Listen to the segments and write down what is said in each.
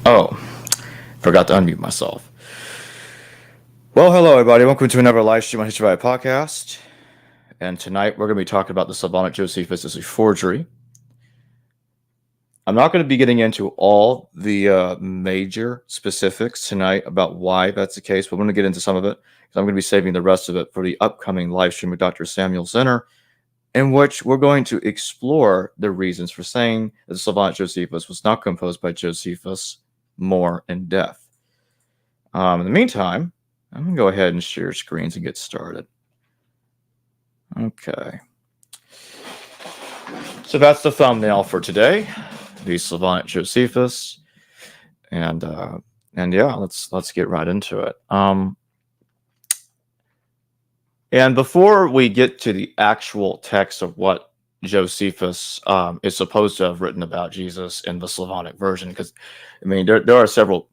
Oh, forgot to unmute myself. Well, hello everybody. Welcome to another live stream on History Podcast. And tonight we're going to be talking about the Slavonic Josephus as a forgery. I'm not going to be getting into all the major specifics tonight about why that's the case, but I'm going to get into some of it because I'm going to be saving the rest of it for the upcoming live stream with Dr. Samuel Zinner, in which we're going to explore the reasons for saying that the Slavonic Josephus was not composed by Josephus more in depth. In the meantime, I'm going to go ahead and share screens and get started. Okay. So that's the thumbnail for today, the Slavonic Josephus. And yeah, let's get right into it. And before we get to the actual text of what Josephus is supposed to have written about Jesus in the Slavonic version, because I mean there are several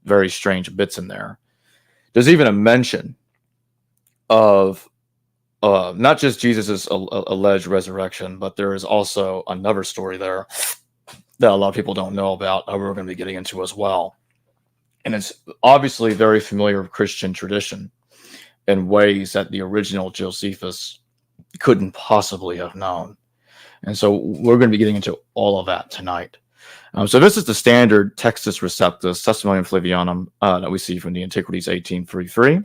very strange bits in there. There's even a mention of not just Jesus' alleged resurrection, but there is also another story there that a lot of people don't know about that we're going to be getting into as well. And it's obviously very familiar with Christian tradition in ways that the original Josephus couldn't possibly have known. And so we're going to be getting into all of that tonight. So this is the standard Textus Receptus, Testimonium Flavianum that we see from the Antiquities 1833.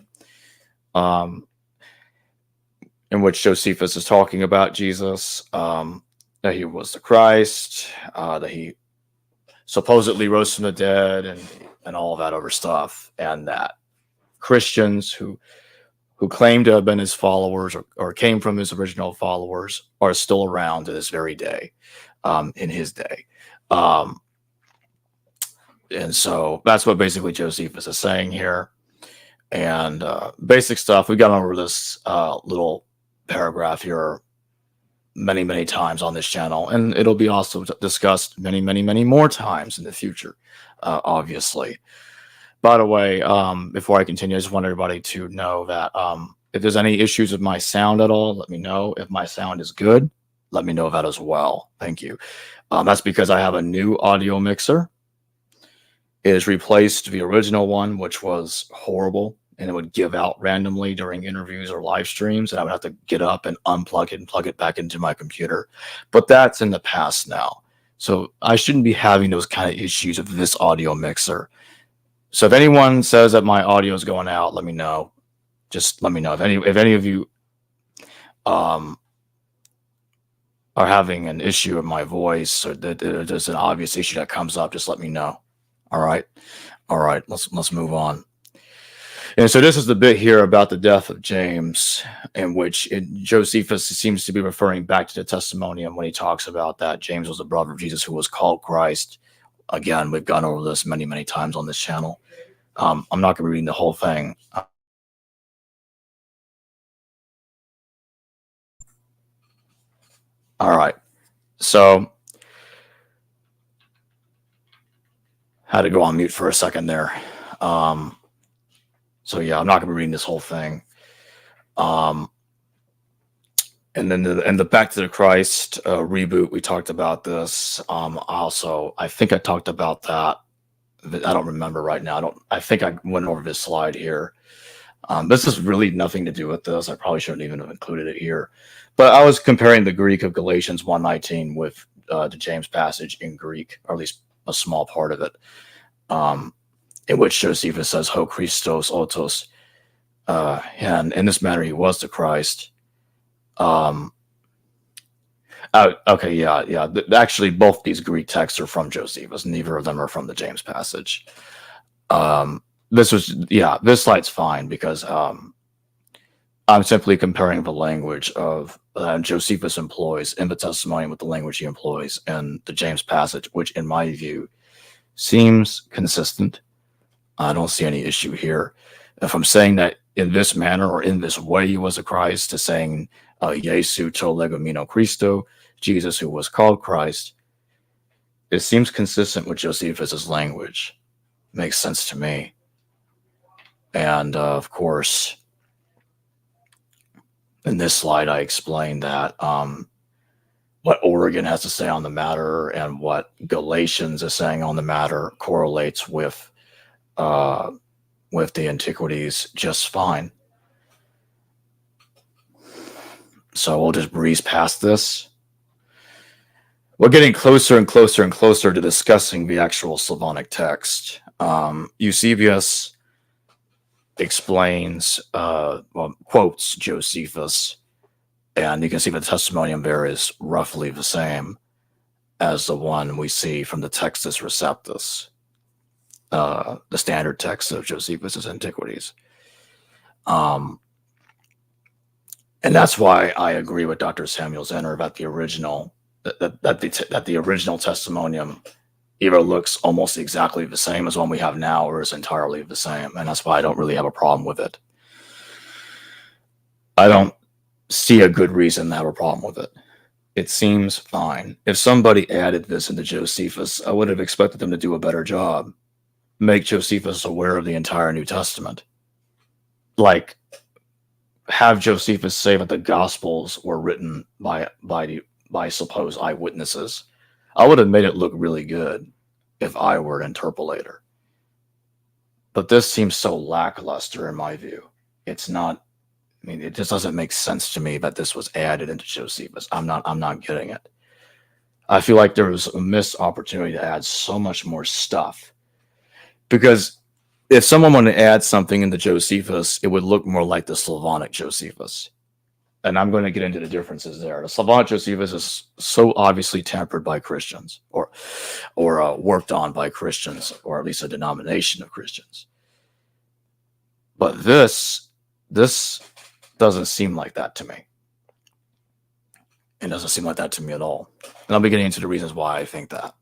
In which Josephus is talking about Jesus, that he was the Christ, that he supposedly rose from the dead, and all of that other stuff, and that Christians who claim to have been his followers or came from his original followers are still around to this very day, in his day. And so that's what basically Josephus is saying here. And basic stuff, we got over this little paragraph here many times on this channel, and it'll be also discussed many more times in the future, obviously. By the way, before I continue, I just want everybody to know that if there's any issues with my sound at all, let me know. If my sound is good, let me know that as well. Thank you. That's because I have a new audio mixer. It has replaced the original one, which was horrible, and it would give out randomly during interviews or live streams, and I would have to get up and unplug it and plug it back into my computer. But that's in the past now. So I shouldn't be having those kind of issues with this audio mixer. So if anyone says that my audio is going out, let me know. Just let me know. If any of you are having an issue with my voice, or that there's an obvious issue that comes up, just let me know. All right. Let's move on. And so this is the bit here about the death of James, in which Josephus seems to be referring back to the testimonium when he talks about that James was a brother of Jesus who was called Christ. Again, we've gone over this many times on this channel. I'm not going to be reading the whole thing. All right. So had to go on mute for a second there. So yeah, I'm not going to be reading this whole thing. And then the Back to the Christ reboot, we talked about this. Also, I think I talked about that. I don't remember right now. I think I went over this slide here. This is really nothing to do with this. I probably shouldn't even have included it here. But I was comparing the Greek of Galatians 1:19 with the James passage in Greek, or at least a small part of it, in which Josephus says, "Ho Christos autos," and in this manner he was the Christ. Okay, yeah. Actually, both these Greek texts are from Josephus. Neither of them are from the James passage. This slide's fine because I'm simply comparing the language of Josephus employs in the testimony with the language he employs in the James passage, which, in my view, seems consistent. I don't see any issue here. If I'm saying that in this manner or in this way he was a Christ, to saying Jesu to legomino Christo, Jesus who was called Christ, it seems consistent with Josephus's language. Makes sense to me. And of course, in this slide, I explained that what Oregon has to say on the matter and what Galatians is saying on the matter correlates with the Antiquities just fine. So we'll just breeze past this. We're getting closer and closer and closer to discussing the actual Slavonic text. Eusebius explains, quotes Josephus, and you can see the testimonium there is roughly the same as the one we see from the Textus Receptus, the standard text of Josephus's Antiquities. And that's why I agree with Dr. Samuel Zenner that the original testimonium either looks almost exactly the same as one we have now or is entirely the same, and that's why I don't really have a problem with it. I don't see a good reason to have a problem with it. It seems fine. If somebody added this into Josephus, I would have expected them to do a better job. Make Josephus aware of the entire New Testament. Like, have Josephus say that the Gospels were written by supposed eyewitnesses. I would have made it look really good if I were an interpolator. But this seems so lackluster in my view. It's not, I mean, it just doesn't make sense to me that this was added into Josephus. I'm not getting it. I feel like there was a missed opportunity to add so much more stuff. Because if someone wanted to add something into Josephus, it would look more like the Slavonic Josephus. And I'm going to get into the differences there. The Slavonic Josephus is so obviously tempered by Christians, or worked on by Christians, or at least a denomination of Christians. But this doesn't seem like that to me. It doesn't seem like that to me at all. And I'll be getting into the reasons why I think that.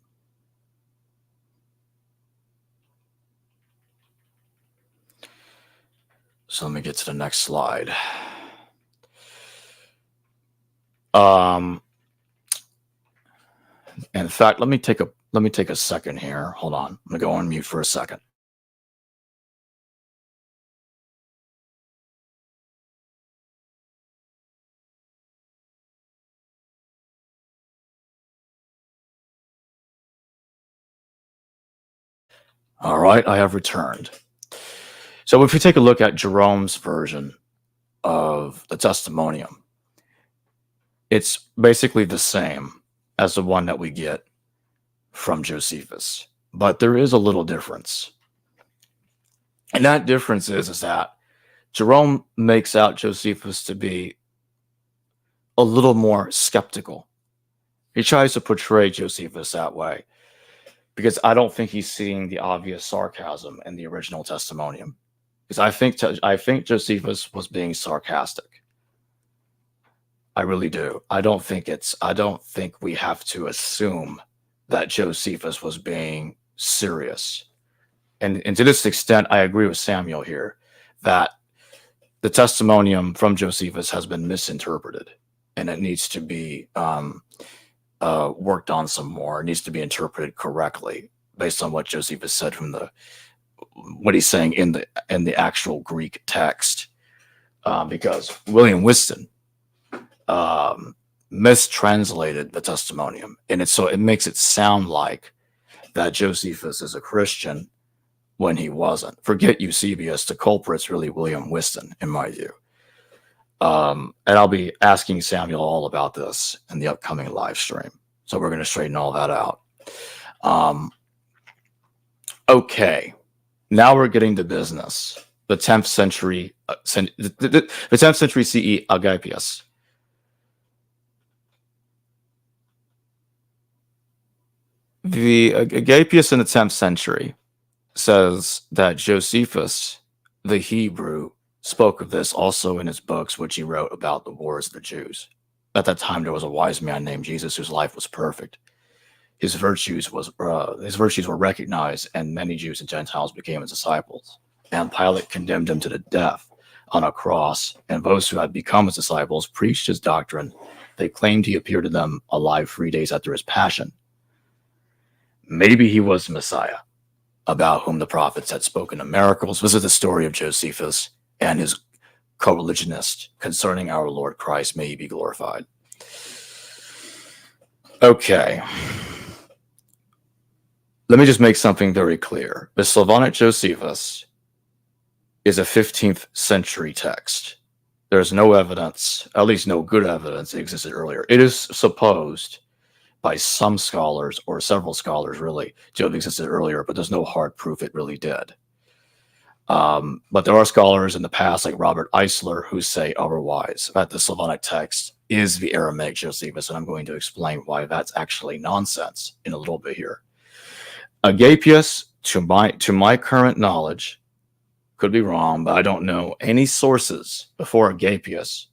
So let me get to the next slide. In fact, let me take a second here. Hold on. I'm gonna go on mute for a second. All right, I have returned. So if you take a look at Jerome's version of the Testimonium, it's basically the same as the one that we get from Josephus, but there is a little difference. And that difference is that Jerome makes out Josephus to be a little more skeptical. He tries to portray Josephus that way because I don't think he's seeing the obvious sarcasm in the original Testimonium. Because I think Josephus was being sarcastic. I really do. I don't think we have to assume that Josephus was being serious. And to this extent, I agree with Samuel here that the Testimonium from Josephus has been misinterpreted and it needs to be worked on some more. It needs to be interpreted correctly based on what Josephus said from what he's saying in the actual Greek text. Because William Whiston mistranslated the Testimonium, and it makes it sound like that Josephus is a Christian when he wasn't. Forget Eusebius. The culprit's really William Whiston, in my view. And I'll be asking Samuel all about this in the upcoming live stream. So we're going to straighten all that out. Okay, now we're getting to business. The 10th century, the 10th century CE Agapius. The Agapius in the 10th century says that Josephus, the Hebrew, spoke of this also in his books, which he wrote about the wars of the Jews. At that time, there was a wise man named Jesus whose life was perfect. His virtues were recognized, and many Jews and Gentiles became his disciples. And Pilate condemned him to the death on a cross, and those who had become his disciples preached his doctrine. They claimed he appeared to them alive 3 days after his passion. Maybe he was the Messiah, about whom the prophets had spoken of miracles. This is the story of Josephus and his co-religionist concerning our Lord Christ. May he be glorified. Okay. Let me just make something very clear. The Slavonic Josephus is a 15th century text. There's no evidence, at least no good evidence, it existed earlier. It is supposed by some scholars, or several scholars really, to have existed earlier, but there's no hard proof it really did. But there are scholars in the past, like Robert Eisler, who say otherwise, that the Slavonic text is the Aramaic Josephus, and I'm going to explain why that's actually nonsense in a little bit here. Agapius, to my current knowledge, could be wrong, but I don't know any sources before Agapius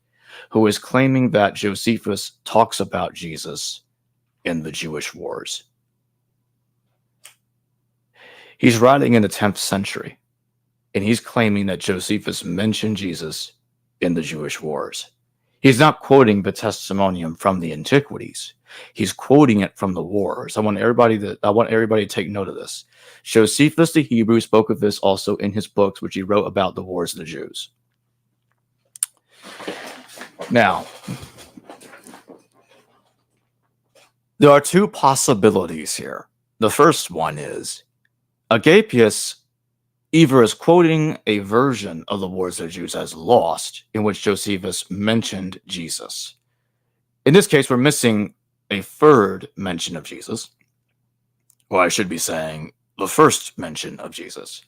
who is claiming that Josephus talks about Jesus in the Jewish wars. He's writing in the 10th century, and he's claiming that Josephus mentioned Jesus in the Jewish wars. He's not quoting the testimonium from the antiquities. He's quoting it from the wars. I want everybody to take note of this. Josephus the Hebrew spoke of this also in his books, which he wrote about the wars of the Jews. Now, there are two possibilities here. The first one is Agapius either is quoting a version of the wars of the Jews as lost, in which Josephus mentioned Jesus. In this case, we're missing a third mention of Jesus. Well, I should be saying the first mention of Jesus.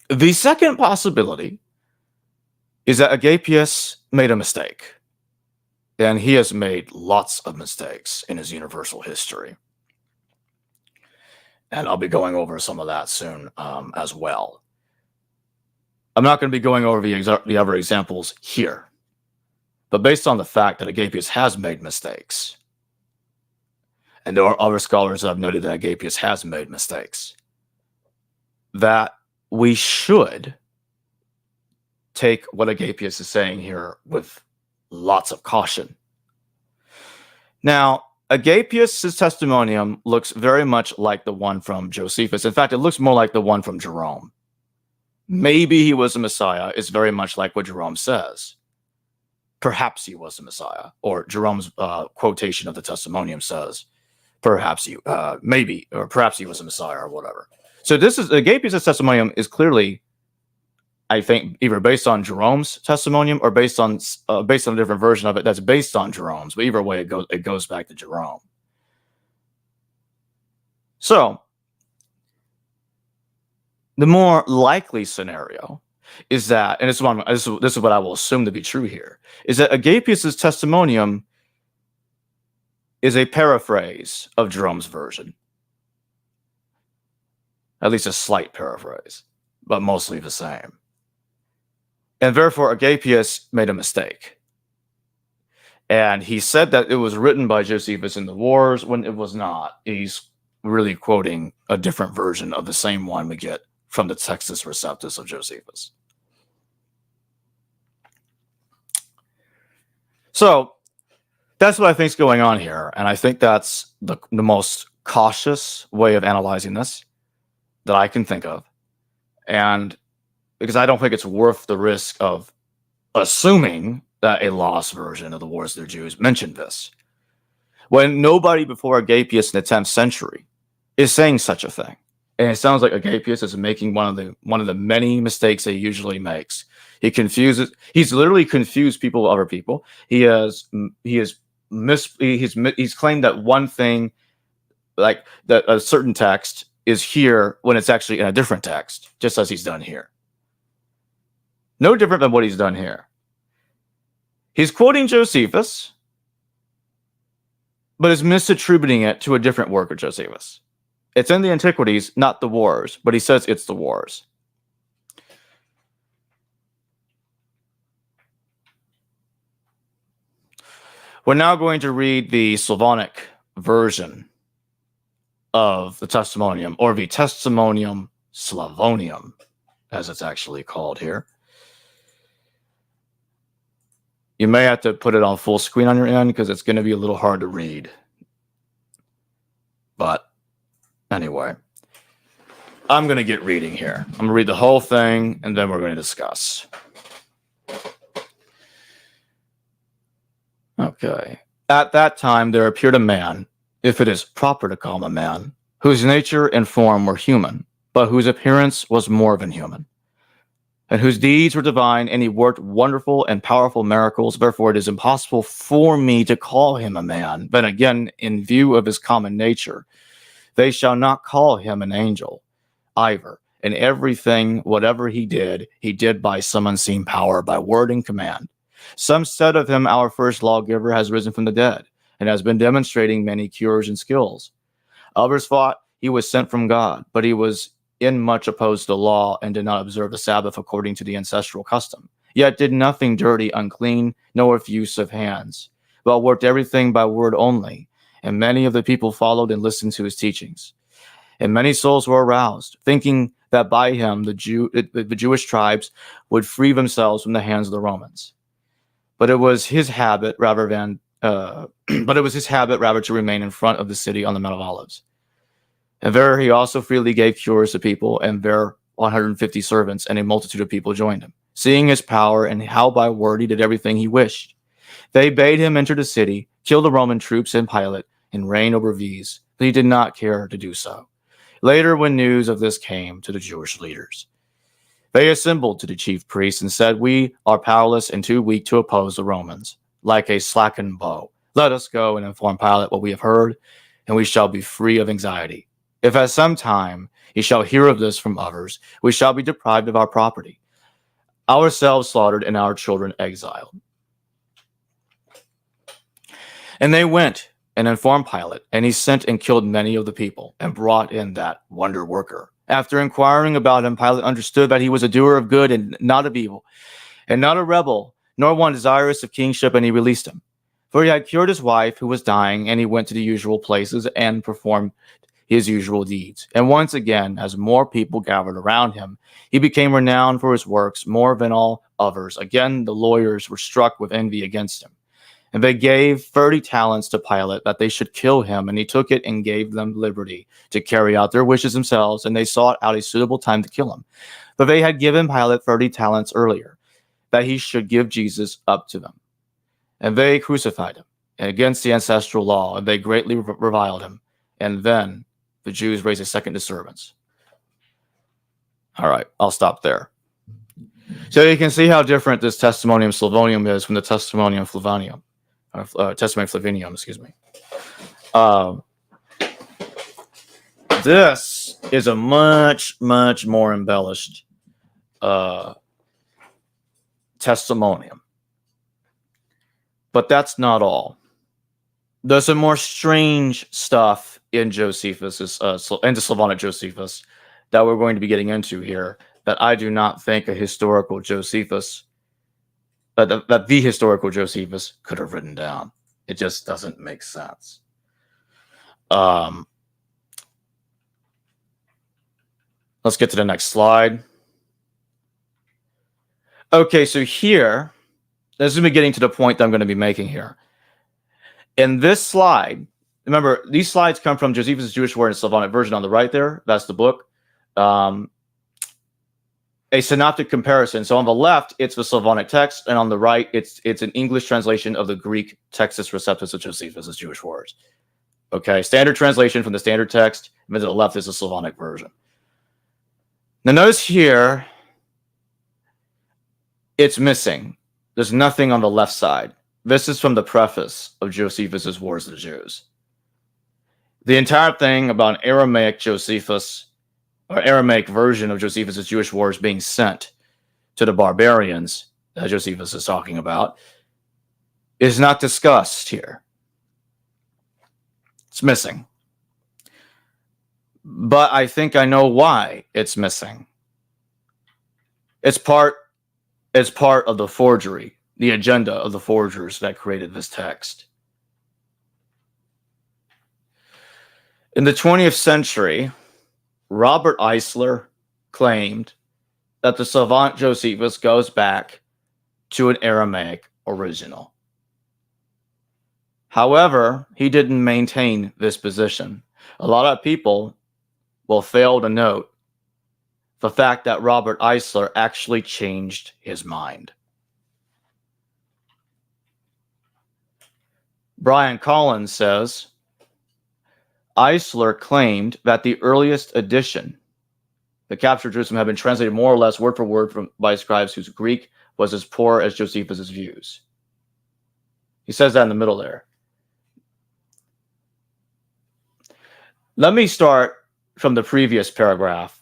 The second possibility is that Agapius made a mistake. And he has made lots of mistakes in his universal history. And I'll be going over some of that soon as well. I'm not going to be going over the other examples here. But based on the fact that Agapius has made mistakes, and there are other scholars that have noted that Agapius has made mistakes, that we should take what Agapius is saying here with lots of caution. Now, Agapius' testimonium looks very much like the one from Josephus. In fact, it looks more like the one from Jerome. Maybe he was a Messiah is very much like what Jerome says. Perhaps he was a Messiah, or Jerome's quotation of the testimonium says, perhaps he was a Messiah or whatever. So this is Agapius' testimonium is clearly, I think, either based on Jerome's testimonium or based on a different version of it that's based on Jerome's. But either way, it goes back to Jerome. So the more likely scenario is that, and this is what I will assume to be true here, is that Agapius' testimonium is a paraphrase of Jerome's version. At least a slight paraphrase, but mostly the same. And therefore, Agapius made a mistake. And he said that it was written by Josephus in the wars when it was not. He's really quoting a different version of the same one we get from the Textus Receptus of Josephus. So that's what I think is going on here. And I think that's the most cautious way of analyzing this that I can think of. And because I don't think it's worth the risk of assuming that a lost version of the Wars of the Jews mentioned this, when nobody before Agapius in the 10th century is saying such a thing. And it sounds like Agapius is making one of the many mistakes that he usually makes. He's literally confused people with other people. He's claimed that one thing, like that a certain text is here when it's actually in a different text, just as he's done here. No different than what he's done here. He's quoting Josephus, but is misattributing it to a different work of Josephus. It's in the Antiquities, not the Wars, but he says it's the Wars. We're now going to read the Slavonic version of the Testimonium, or the Testimonium Slavonium, as it's actually called here. You may have to put it on full screen on your end because it's going to be a little hard to read. But anyway, I'm going to get reading here. I'm going to read the whole thing, and then we're going to discuss. Okay. At that time there appeared a man, if it is proper to call him a man, whose nature and form were human, but whose appearance was more than human, and whose deeds were divine, and he worked wonderful and powerful miracles. Therefore, it is impossible for me to call him a man. But again, in view of his common nature, they shall not call him an angel either. And everything, whatever he did by some unseen power, by word and command. Some said of him, our first lawgiver has risen from the dead, and has been demonstrating many cures and skills. Others thought he was sent from God, but he was in much opposed to the law, and did not observe the Sabbath according to the ancestral custom, yet did nothing dirty, unclean, nor with use of hands, but worked everything by word only. And many of the people followed and listened to his teachings. And many souls were aroused, thinking that by him the Jewish tribes would free themselves from the hands of the Romans. But it was his habit rather to remain in front of the city on the Mount of Olives. And there he also freely gave cures to people, and there 150 servants and a multitude of people joined him, seeing his power and how by word he did everything he wished. They bade him enter the city, kill the Roman troops and Pilate, and reign over these, but he did not care to do so. Later, when news of this came to the Jewish leaders, they assembled to the chief priests and said, we are powerless and too weak to oppose the Romans, like a slackened bow. Let us go and inform Pilate what we have heard, and we shall be free of anxiety. If at some time he shall hear of this from others, we shall be deprived of our property, ourselves slaughtered, and our children exiled. And they went and informed Pilate, and he sent and killed many of the people, and brought in that wonder worker. After inquiring about him, Pilate understood that he was a doer of good and not of evil, and not a rebel, nor one desirous of kingship, and he released him. For he had cured his wife, who was dying, and he went to the usual places and performed his usual deeds. And once again, as more people gathered around him, he became renowned for his works more than all others. Again, the lawyers were struck with envy against him. And they gave 30 talents to Pilate that they should kill him, and he took it and gave them liberty to carry out their wishes themselves, and they sought out a suitable time to kill him. But they had given Pilate 30 talents earlier, that he should give Jesus up to them. And they crucified him against the ancestral law, and they greatly reviled him. And then the Jews raised a second disturbance. All right, I'll stop there. So you can see how different this Testimonium Slavonium is from the Testimonium Flavinium. Testimonium Flavinium, excuse me. This is a much, much more embellished testimonium. But that's not all. There's some more strange stuff in Josephus, into Slavonic Josephus, that we're going to be getting into here, that I do not think a historical Josephus, that the historical Josephus could have written down. It just doesn't make sense. Let's get to the next slide. Okay, so here, this is me getting to the point that I'm going to be making here. In this slide, remember, these slides come from Josephus' Jewish Word and Slavonic Version on the right there. That's the book. A synoptic comparison. So on the left, it's the Slavonic text, and on the right, it's an English translation of the Greek Textus Receptus of Josephus' Jewish words. Okay, standard translation from the standard text, and then to the left is the Slavonic version. Now notice here, it's missing. There's nothing on the left side. This is from the preface of Josephus' Wars of the Jews. The entire thing about an Aramaic Josephus, or Aramaic version of Josephus' Jewish Wars being sent to the barbarians that Josephus is talking about, is not discussed here. It's missing. But I think I know why it's missing. It's part of the forgery, the agenda of the forgers that created this text. In the 20th century, Robert Eisler claimed that the Slavonic Josephus goes back to an Aramaic original. However, he didn't maintain this position. A lot of people will fail to note the fact that Robert Eisler actually changed his mind. Brian Collins says, Eisler claimed that the earliest edition, the captured Jerusalem, had been translated more or less word for word by scribes whose Greek was as poor as Josephus's views. He says that in the middle there. Let me start from the previous paragraph.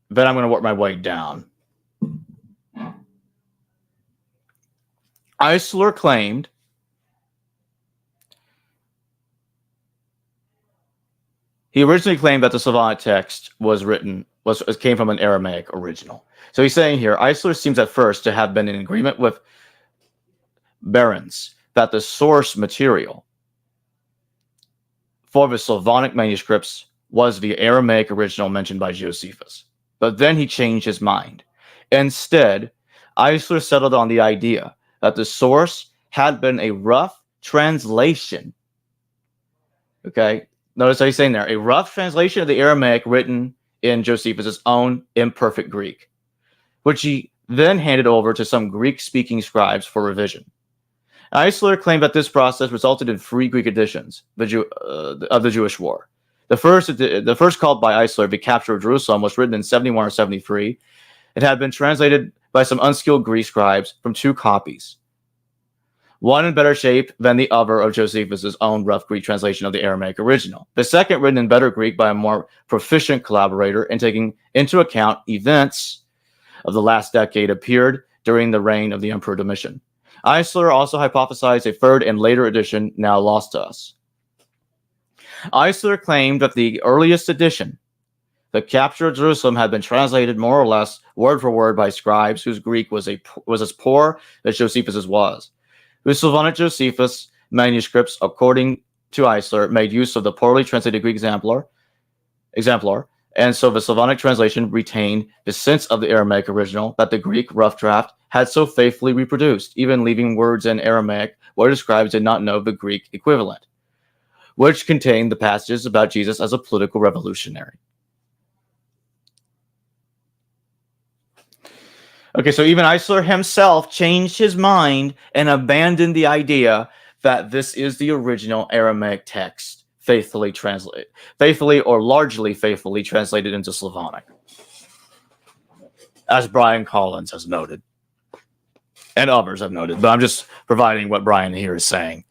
Then I'm going to work my way down. Eisler claimed he originally claimed that the Slavonic text came from an Aramaic original. So he's saying here, Eisler seems at first to have been in agreement with Behrens that the source material for the Slavonic manuscripts was the Aramaic original mentioned by Josephus. But then he changed his mind. Instead, Eisler settled on the idea that the source had been a rough translation. Okay, notice how he's saying there, a rough translation of the Aramaic written in Josephus' own imperfect Greek, which he then handed over to some Greek-speaking scribes for revision. Eisler claimed that this process resulted in free Greek editions of the Jewish War. The first called by Eisler, The Capture of Jerusalem, was written in 71 or 73. It had been translated by some unskilled Greek scribes from two copies, one in better shape than the other of Josephus' own rough Greek translation of the Aramaic original. The second, written in better Greek by a more proficient collaborator and taking into account events of the last decade, appeared during the reign of the Emperor Domitian. Eisler also hypothesized a third and later edition now lost to us. Eisler claimed that the earliest edition, The Capture of Jerusalem, had been translated more or less word for word by scribes whose Greek was as poor as Josephus' was. The Slavonic Josephus manuscripts, according to Eisler, made use of the poorly translated Greek exemplar, and so the Slavonic translation retained the sense of the Aramaic original that the Greek rough draft had so faithfully reproduced, even leaving words in Aramaic where the scribes did not know the Greek equivalent, which contained the passages about Jesus as a political revolutionary. Okay, so even Eisler himself changed his mind and abandoned the idea that this is the original Aramaic text, faithfully or largely faithfully translated into Slavonic, as Brian Collins has noted, and others have noted. But I'm just providing what Brian here is saying,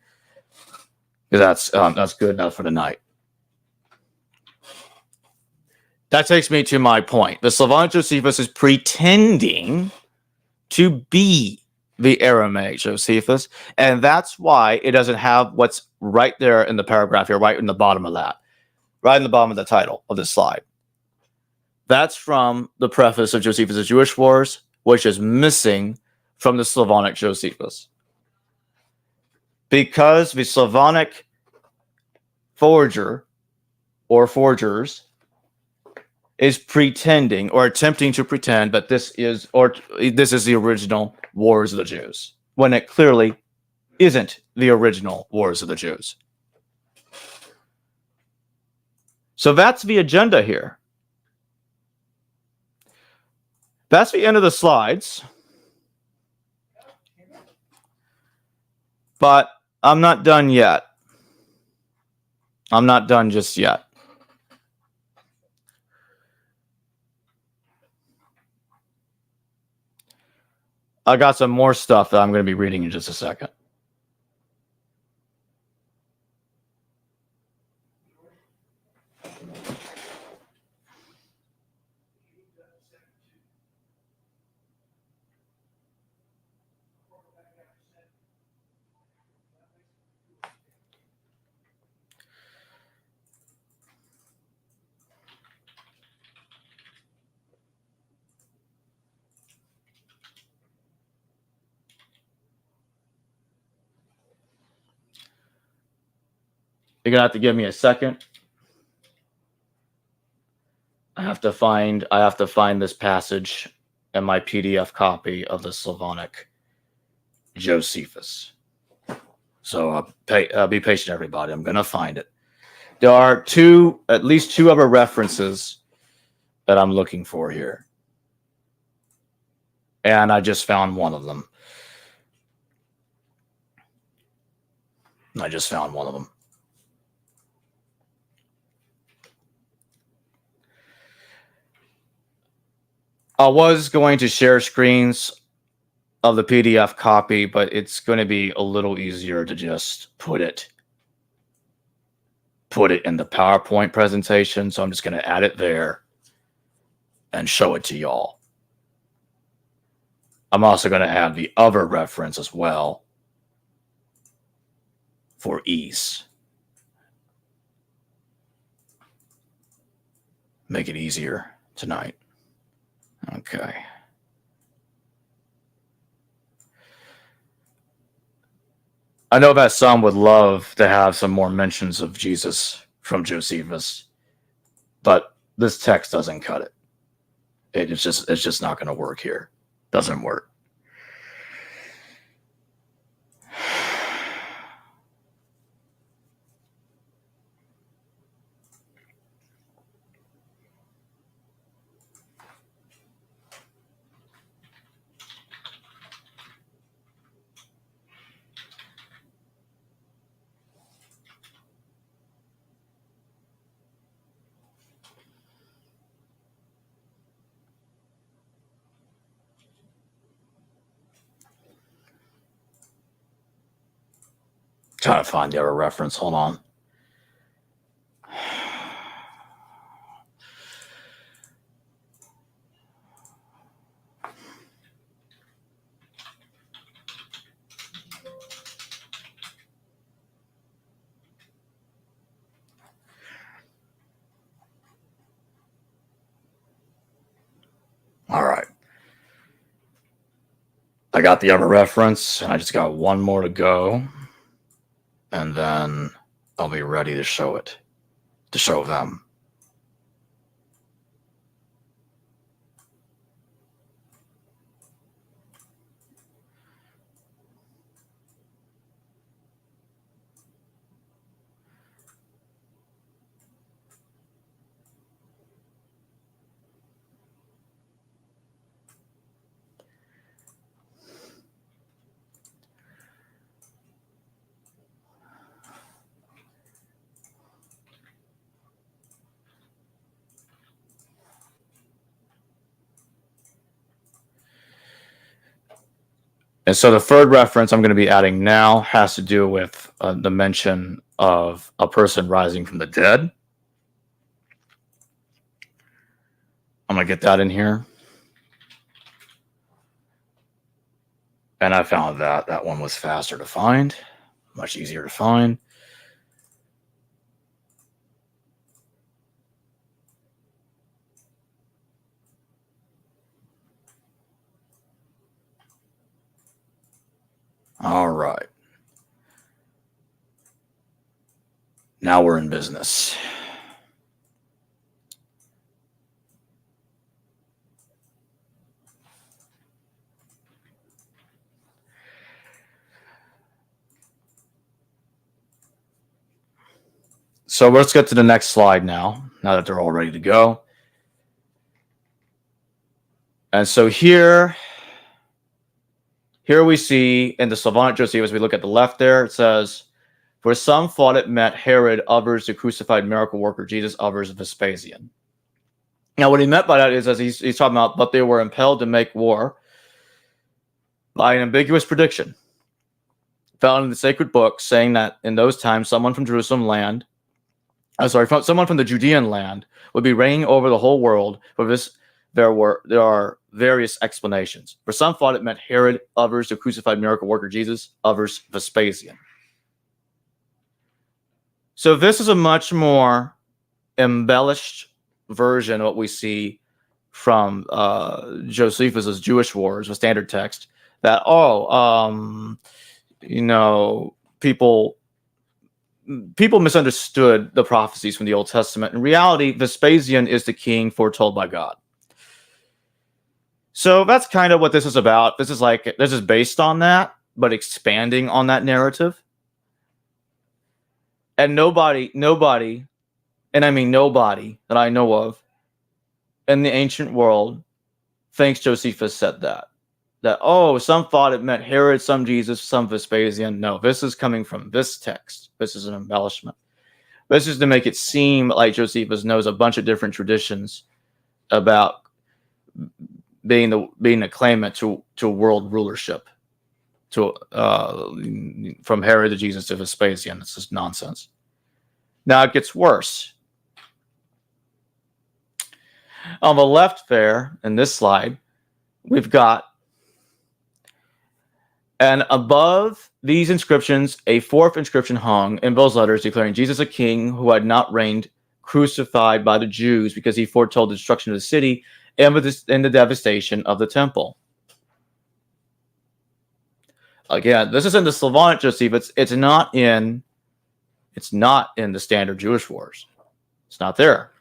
because that's good enough for tonight. That takes me to my point. The Slavonic Josephus is pretending to be the Aramaic Josephus, and that's why it doesn't have what's right there in the paragraph here, right in the bottom of that, right in the bottom of the title of this slide. That's from the preface of Josephus' Jewish Wars, which is missing from the Slavonic Josephus. Because the Slavonic forger or forgers is pretending or attempting to pretend that this is the original Wars of the Jews, when it clearly isn't the original Wars of the Jews. So that's the agenda here. That's the end of the slides. But I'm not done yet. I'm not done just yet. I got some more stuff that I'm going to be reading in just a second. You're going to have to give me a second. I have to find this passage in my PDF copy of the Slavonic Josephus. So be patient, everybody. I'm going to find it. There are at least two other references that I'm looking for here. And I just found one of them. I just found one of them. I was going to share screens of the PDF copy, but it's going to be a little easier to just put it in the PowerPoint presentation. So I'm just going to add it there and show it to y'all. I'm also going to add the other reference as well for ease. Make it easier tonight. Okay. I know that some would love to have some more mentions of Jesus from Josephus, but this text doesn't cut it. It's just not going to work here. Doesn't work. Trying to find the other reference. Hold on. All right. I got the other reference, and I just got one more to go. And then I'll be ready to show it, to show them. And so the third reference I'm going to be adding now has to do with the mention of a person rising from the dead. I'm going to get that in here. And I found that that one was faster to find, much easier to find. All right. Now we're in business. So let's get to the next slide now that they're all ready to go. And so here we see in the Slavonic Josephus, we look at the left there, it says, for some thought it meant Herod, others the crucified miracle worker Jesus, others Vespasian. Now what he meant by that is, as he's talking about, but they were impelled to make war by an ambiguous prediction found in the sacred book, saying that in those times someone from Jerusalem land, someone from the Judean land would be reigning over the whole world. For this there are various explanations. For some thought it meant Herod, others the crucified miracle worker Jesus, others Vespasian. So this is a much more embellished version of what we see from Josephus's Jewish Wars, a standard text, that people misunderstood the prophecies from the Old Testament. In reality, Vespasian is the king foretold by God. So that's kind of what this is about. This is based on that, but expanding on that narrative. And nobody, and I mean nobody that I know of in the ancient world thinks Josephus said that. that, oh, some thought it meant Herod, some Jesus, some Vespasian. No, this is coming from this text. This is an embellishment. This is to make it seem like Josephus knows a bunch of different traditions about being the claimant to world rulership, to from Herod to Jesus to Vespasian. It's just nonsense. Now it gets worse. On the left there in this slide, we've got, and above these inscriptions, a fourth inscription hung in those letters declaring Jesus a king who had not reigned, crucified by the Jews because he foretold the destruction of the city and the devastation of the temple. Again, this is in the Slavonic Josephus. It's not in the standard Jewish wars. It's not there.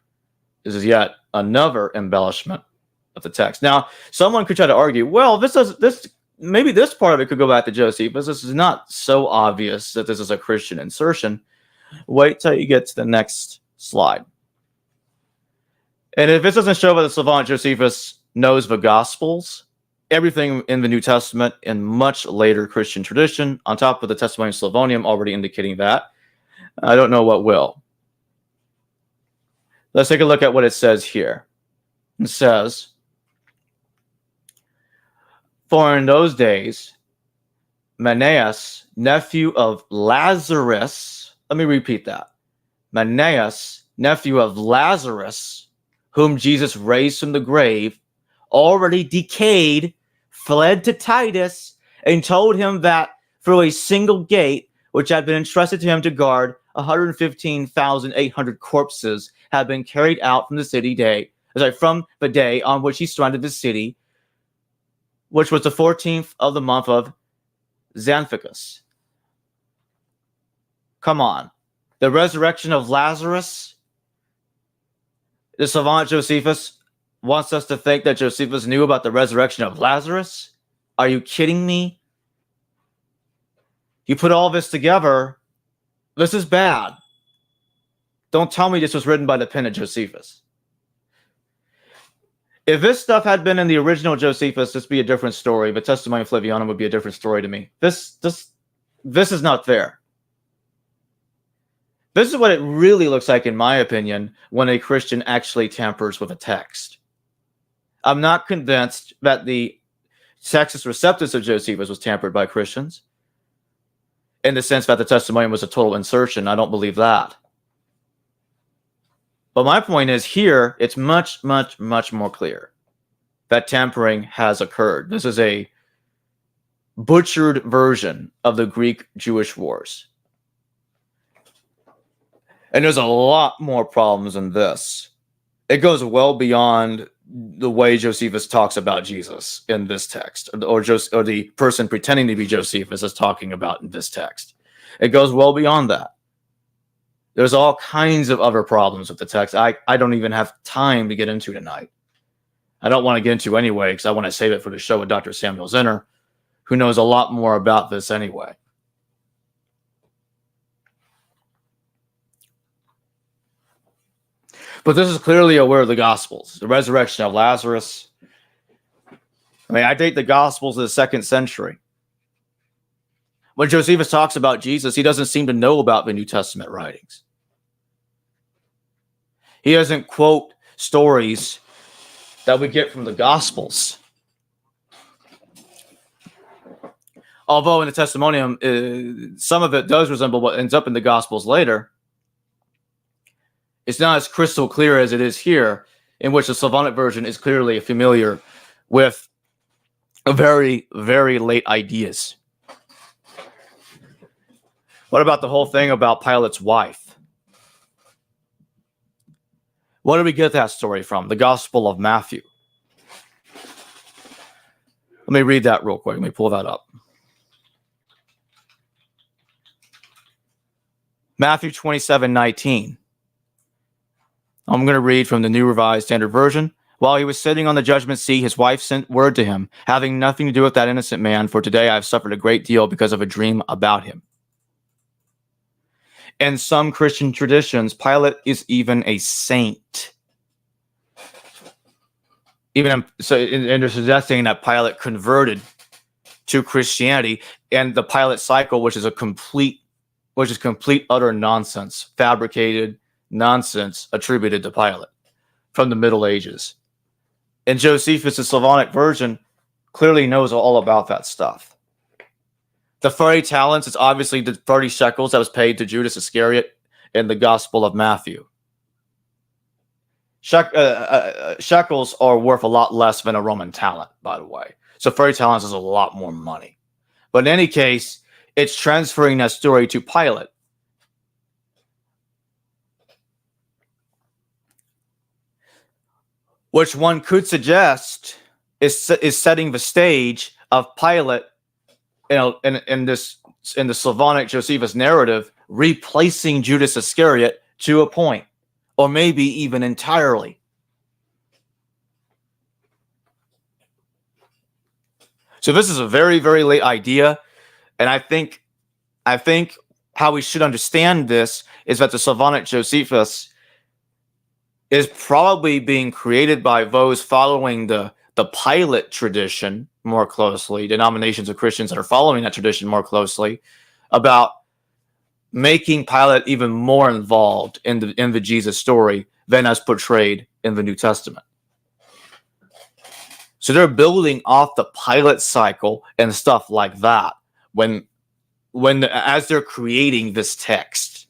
This is yet another embellishment of the text. Now, someone could try to argue, well, maybe this part of it could go back to Josephus. This is not so obvious that this is a Christian insertion. Wait till you get to the next slide. And if this doesn't show that the Slavonic Josephus knows the Gospels, everything in the New Testament in much later Christian tradition, on top of the Testimonium Slavonium already indicating that, I don't know what will. Let's take a look at what it says here. It says, for in those days, Manaeus, nephew of Lazarus, let me repeat that. Manaeus, nephew of Lazarus, whom Jesus raised from the grave, already decayed, fled to Titus, and told him that through a single gate, which had been entrusted to him to guard, 115,800 corpses had been carried out from from the day on which he surrounded the city, which was the 14th of the month of Xanthicus. Come on. The resurrection of Lazarus. The Slavonic Josephus wants us to think that Josephus knew about the resurrection of Lazarus? Are you kidding me? You put all this together, this is bad. Don't tell me this was written by the pen of Josephus. If this stuff had been in the original Josephus, this would be a different story. The Testimonium Flavianum would be a different story to me. This is not there. This is what it really looks like, in my opinion, when a Christian actually tampers with a text. I'm not convinced that the Textus Receptus of Josephus was tampered by Christians, in the sense that the Testimonium was a total insertion. I don't believe that. But my point is here, it's much, much, much more clear that tampering has occurred. This is a butchered version of the Greek-Jewish wars. And there's a lot more problems in this. It goes well beyond the way Josephus talks about Jesus in this text, or the person pretending to be Josephus is talking about in this text. It goes well beyond that. There's all kinds of other problems with the text I don't even have time to get into tonight. I don't want to get into anyway because I want to save it for the show with Dr. Samuel Zinner, who knows a lot more about this anyway. But this is clearly aware of the Gospels, the resurrection of Lazarus. I mean, I date the Gospels of the 2nd century. When Josephus talks about Jesus, he doesn't seem to know about the New Testament writings. He doesn't quote stories that we get from the Gospels. Although in the Testimonium, some of it does resemble what ends up in the Gospels later, it's not as crystal clear as it is here, in which the Slavonic version is clearly familiar with very, very late ideas. What about the whole thing about Pilate's wife? Where do we get that story from? The Gospel of Matthew. Let me read that real quick. Let me pull that up. Matthew 27:19. I'm going to read from the New Revised Standard Version. While he was sitting on the judgment seat, his wife sent word to him, having nothing to do with that innocent man, for today I have suffered a great deal because of a dream about him. In some Christian traditions, Pilate is even a saint. And they're suggesting that Pilate converted to Christianity, and the Pilate cycle, which is complete utter nonsense, fabricated nonsense attributed to Pilate from the Middle Ages. And Josephus, the Slavonic version, clearly knows all about that stuff. The 30 talents is obviously the 30 shekels that was paid to Judas Iscariot in the Gospel of Matthew. Shekels are worth a lot less than a Roman talent, by the way. So 30 talents is a lot more money. But in any case, it's transferring that story to Pilate. Which one could suggest is setting the stage of Pilate, in the Slavonic Josephus narrative, replacing Judas Iscariot to a point, or maybe even entirely. So this is a very, very late idea, and I think how we should understand this is that the Slavonic Josephus is probably being created by those following the Pilate tradition more closely, denominations of Christians that are following that tradition more closely, about making Pilate even more involved in the Jesus story than as portrayed in the New Testament. So they're building off the Pilate cycle and stuff like that as they're creating this text.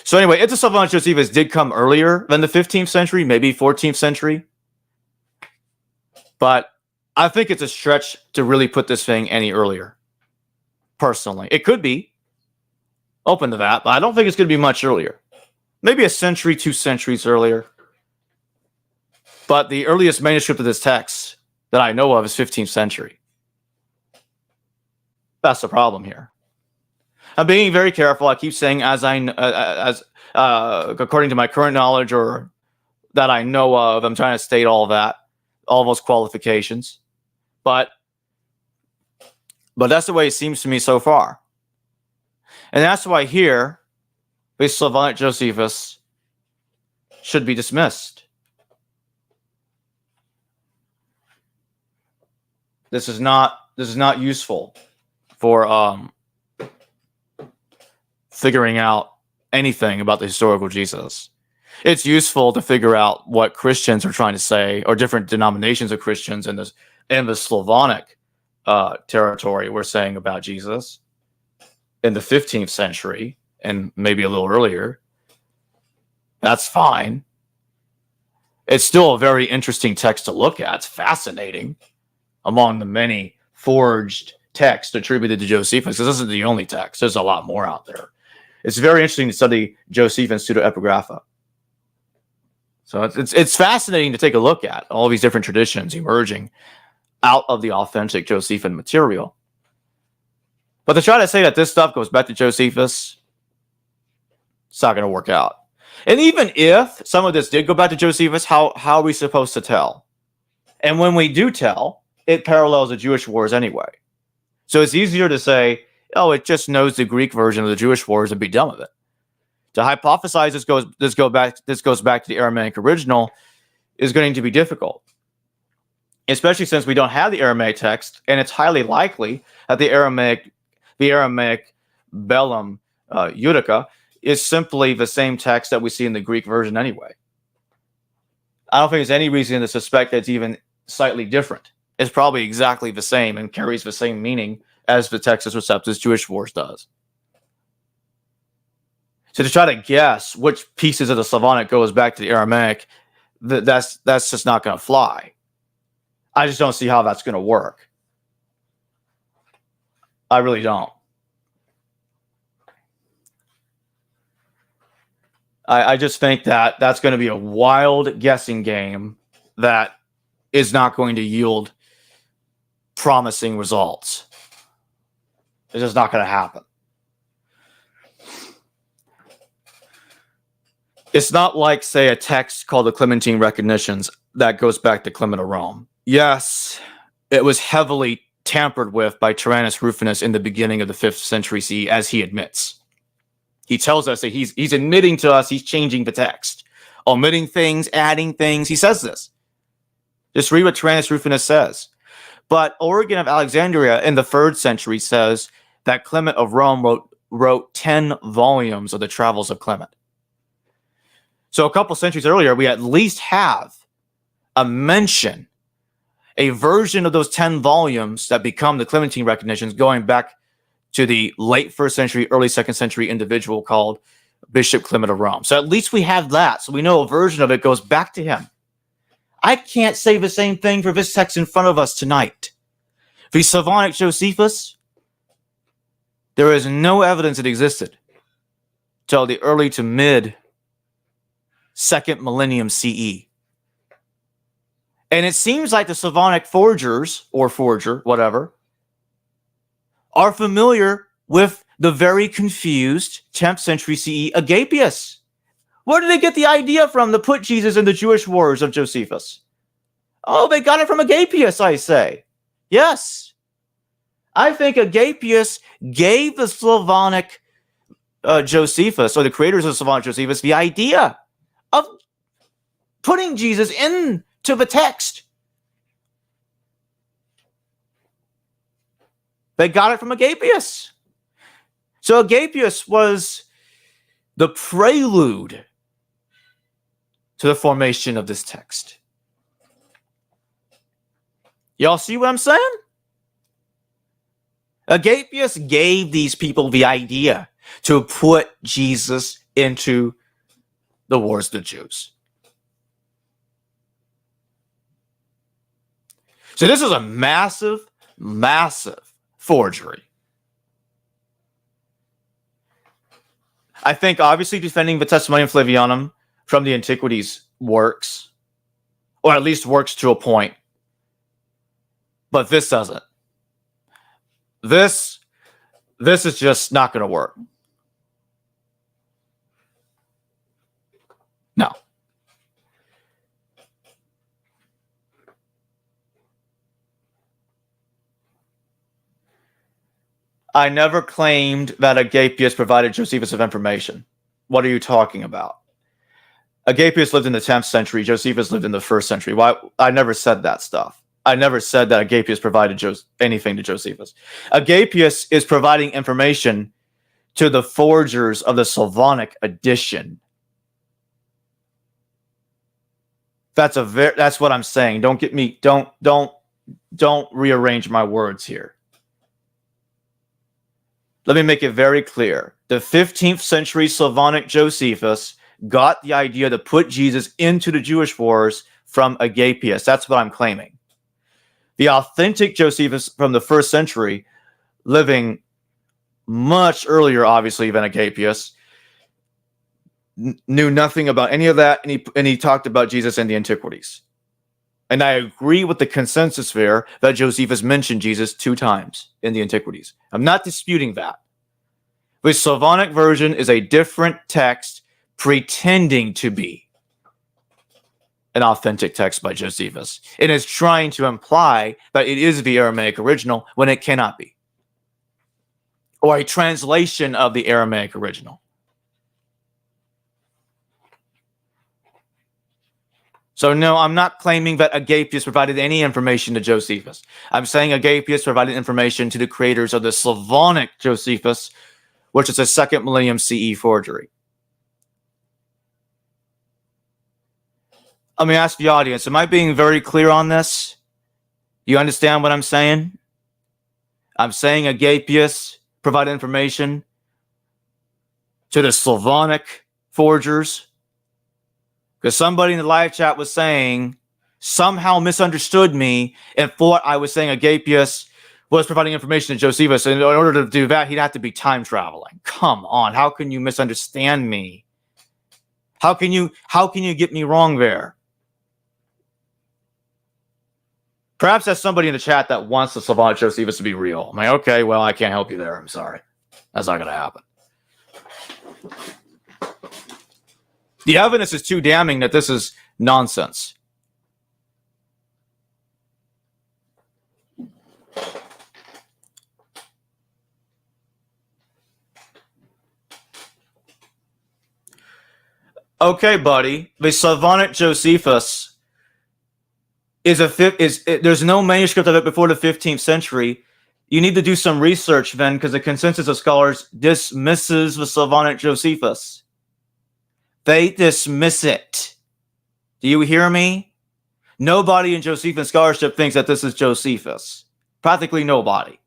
So anyway, if the Slavonic Josephus did come earlier than the 15th century, maybe 14th century, but I think it's a stretch to really put this thing any earlier. Personally, it could be open to that, but I don't think it's going to be much earlier. Maybe a century, 2 centuries earlier. But the earliest manuscript of this text that I know of is 15th century. That's the problem here. I'm being very careful. I keep saying according to my current knowledge or that I know of. I'm trying to state all those qualifications. But that's the way it seems to me so far. And that's why here, the Slavonic Josephus should be dismissed. This is not useful for figuring out anything about the historical Jesus. It's useful to figure out what Christians are trying to say, or different denominations of Christians in the Slavonic territory were saying about Jesus in the 15th century and maybe a little earlier. That's fine. It's still a very interesting text to look at. It's fascinating among the many forged texts attributed to Josephus, because this isn't the only text. There's a lot more out there. It's very interesting to study Josephus pseudepigrapha. So it's fascinating to take a look at all these different traditions emerging out of the authentic Josephine material. But to try to say that this stuff goes back to Josephus, it's not going to work out. And even if some of this did go back to Josephus, how are we supposed to tell? And when we do tell, it parallels the Jewish wars anyway. So it's easier to say, oh, it just knows the Greek version of the Jewish wars and be done with it. To hypothesize this goes back to the Aramaic original is going to be difficult, especially since we don't have the Aramaic text, and it's highly likely that the Aramaic Bellum Judica is simply the same text that we see in the Greek version anyway. I don't think there's any reason to suspect that it's even slightly different. It's probably exactly the same and carries the same meaning as the Textus Receptus Jewish Wars does. So to try to guess which pieces of the Slavonic goes back to the Aramaic, that's just not going to fly. I just don't see how that's going to work. I really don't. I just think that that's going to be a wild guessing game that is not going to yield promising results. It's just not going to happen. It's not like, say, a text called the Clementine Recognitions that goes back to Clement of Rome. Yes, it was heavily tampered with by Tyrannus Rufinus in the beginning of the 5th century CE, as he admits. He tells us that he's admitting to us he's changing the text. omitting things, adding things. He says this. Just read what Tyrannus Rufinus says. But Origen of Alexandria in the 3rd century says that Clement of Rome wrote 10 volumes of the Travels of Clement. So a couple centuries earlier, we at least have a mention, a version of those 10 volumes that become the Clementine recognitions going back to the late 1st century, early 2nd century individual called Bishop Clement of Rome. So at least we have that. So we know a version of it goes back to him. I can't say the same thing for this text in front of us tonight. The Slavonic Josephus, there is no evidence it existed till the early to mid 2nd millennium CE. And it seems like the Slavonic forgers, or forger, whatever, are familiar with the very confused 10th century CE Agapius. Where did they get the idea from to put Jesus in the Jewish wars of Josephus? Oh, they got it from Agapius, I say. Yes. I think Agapius gave the Slavonic Josephus, or the creators of Slavonic Josephus, the idea of putting Jesus into the text. They got it from Agapius. So Agapius was the prelude to the formation of this text. Y'all see what I'm saying? Agapius gave these people the idea to put Jesus into the wars of the Jews. So this is a massive, massive forgery. I think obviously defending the Testimonium Flavianum from the Antiquities works, or at least works to a point. But this doesn't. This is just not going to work. No. I never claimed that Agapius provided Josephus with information. What are you talking about? Agapius lived in the 10th century. Josephus lived in the 1st century. Why? I never said that stuff. I never said that Agapius provided anything to Josephus. Agapius is providing information to the forgers of the Slavonic edition. That's what I'm saying. Don't get me. Don't rearrange my words here. Let me make it very clear. The 15th century Slavonic Josephus got the idea to put Jesus into the Jewish wars from Agapius. That's what I'm claiming. The authentic Josephus from the 1st century, living much earlier, obviously, than Agapius, knew nothing about any of that, and he talked about Jesus in the Antiquities. And I agree with the consensus there that Josephus mentioned Jesus 2 times in the Antiquities. I'm not disputing that. The Slavonic version is a different text pretending to be an authentic text by Josephus. It is trying to imply that it is the Aramaic original when it cannot be, or a translation of the Aramaic original. So no, I'm not claiming that Agapius provided any information to Josephus. I'm saying Agapius provided information to the creators of the Slavonic Josephus, which is a 2nd millennium CE forgery. Let me ask the audience, am I being very clear on this? You understand what I'm saying? I'm saying Agapius provided information to the Slavonic forgers, because somebody in the live chat was saying, somehow misunderstood me and thought I was saying Agapius was providing information to Josephus. And in order to do that, he'd have to be time traveling. Come on, how can you misunderstand me? How can you get me wrong there? Perhaps that's somebody in the chat that wants the Slavonic Josephus to be real. I'm like, okay, well, I can't help you there. I'm sorry. That's not going to happen. The evidence is too damning that this is nonsense. Okay, buddy. The Slavonic Josephus there's no manuscript of it before the 15th century. You need to do some research then, because the consensus of scholars dismisses the Slavonic Josephus. They dismiss it. Do you hear me? Nobody in Josephus scholarship thinks that this is Josephus. Practically nobody.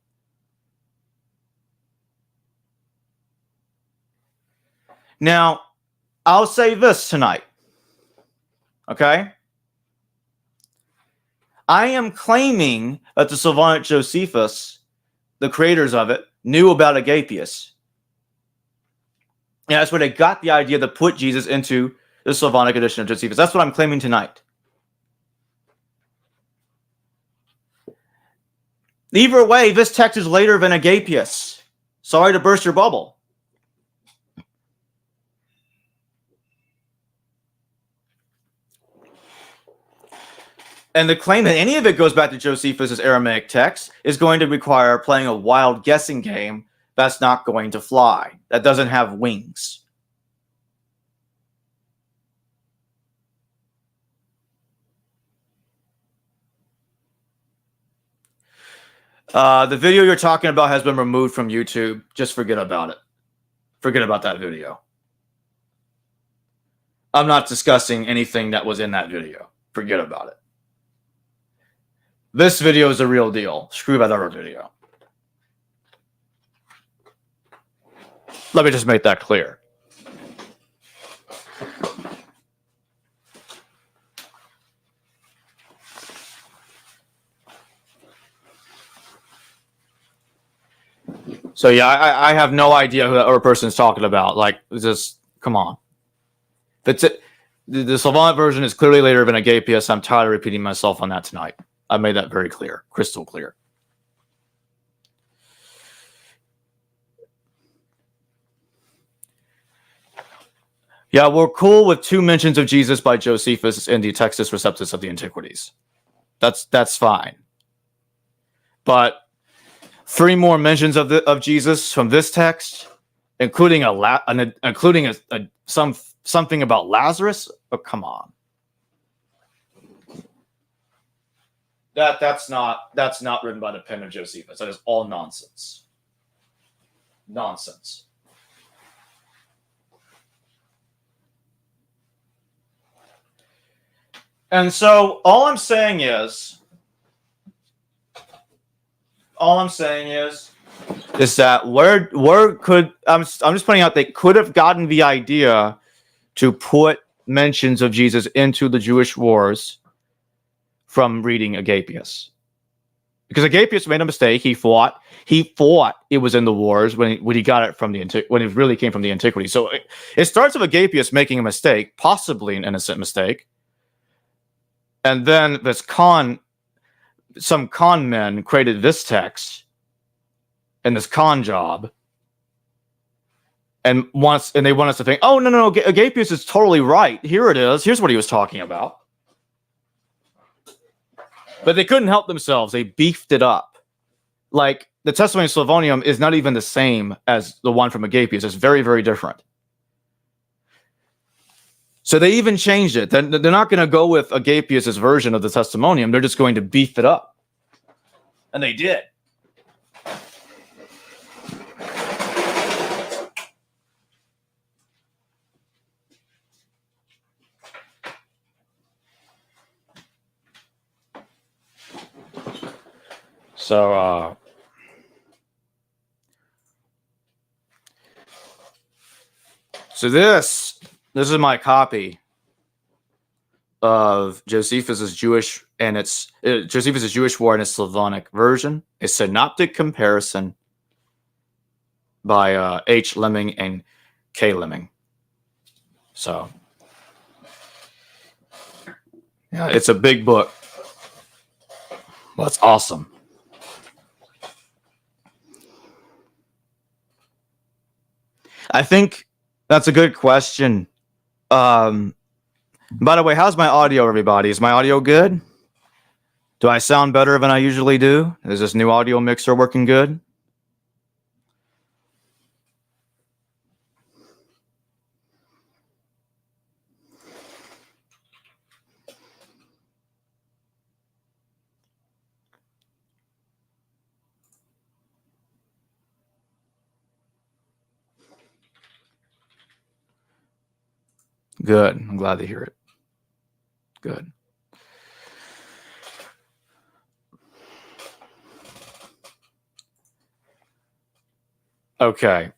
Now, I'll say this tonight. Okay? I am claiming that the Slavonic Josephus, the creators of it, knew about Agapius. And that's where they got the idea to put Jesus into the Slavonic edition of Josephus. That's what I'm claiming tonight. Either way, this text is later than Agapius. Sorry to burst your bubble. And the claim that any of it goes back to Josephus' Aramaic text is going to require playing a wild guessing game that's not going to fly, that doesn't have wings. The video you're talking about has been removed from YouTube. Just forget about it. Forget about that video. I'm not discussing anything that was in that video. Forget about it. This video is the real deal. Screw that other video. Let me just make that clear. So yeah, I have no idea who that other person is talking about. Like, just come on. That's it. The Slavonic version is clearly later than Agapius. I'm tired of repeating myself on that tonight. I made that very clear, crystal clear. Yeah, we're cool with 2 mentions of Jesus by Josephus in the Textus Receptus of the Antiquities. That's fine. But 3 more mentions of Jesus from this text, including something about Lazarus. Oh, come on. That's not written by the pen of Josephus. That is all nonsense. Nonsense. And so all I'm saying is that where could I'm just pointing out they could have gotten the idea to put mentions of Jesus into the Jewish wars from reading Agapius, because Agapius made a mistake. He thought it was in the wars when he got it from when it really came from the antiquity. So it starts with Agapius making a mistake, possibly an innocent mistake, and then some con men created this text and this con job, and they want us to think, oh no, Agapius is totally right. Here it is. Here's what he was talking about. But they couldn't help themselves. They beefed it up. Like, the Testimony of Slavonium is not even the same as the one from Agapius. It's very, very different. So they even changed it. They're not going to go with Agapius' version of the Testimonium. They're just going to beef it up. And they did. So, this is my copy of Josephus's Jewish Josephus's Jewish War in its Slavonic version, a synoptic comparison by H. Lemming and K. Lemming. So, yeah, it's a big book. Well, it's awesome. I think that's a good question. By the way, how's my audio, everybody? Is my audio good? Do I sound better than I usually do? Is this new audio mixer working good? Good. I'm glad to hear it. Good. Okay.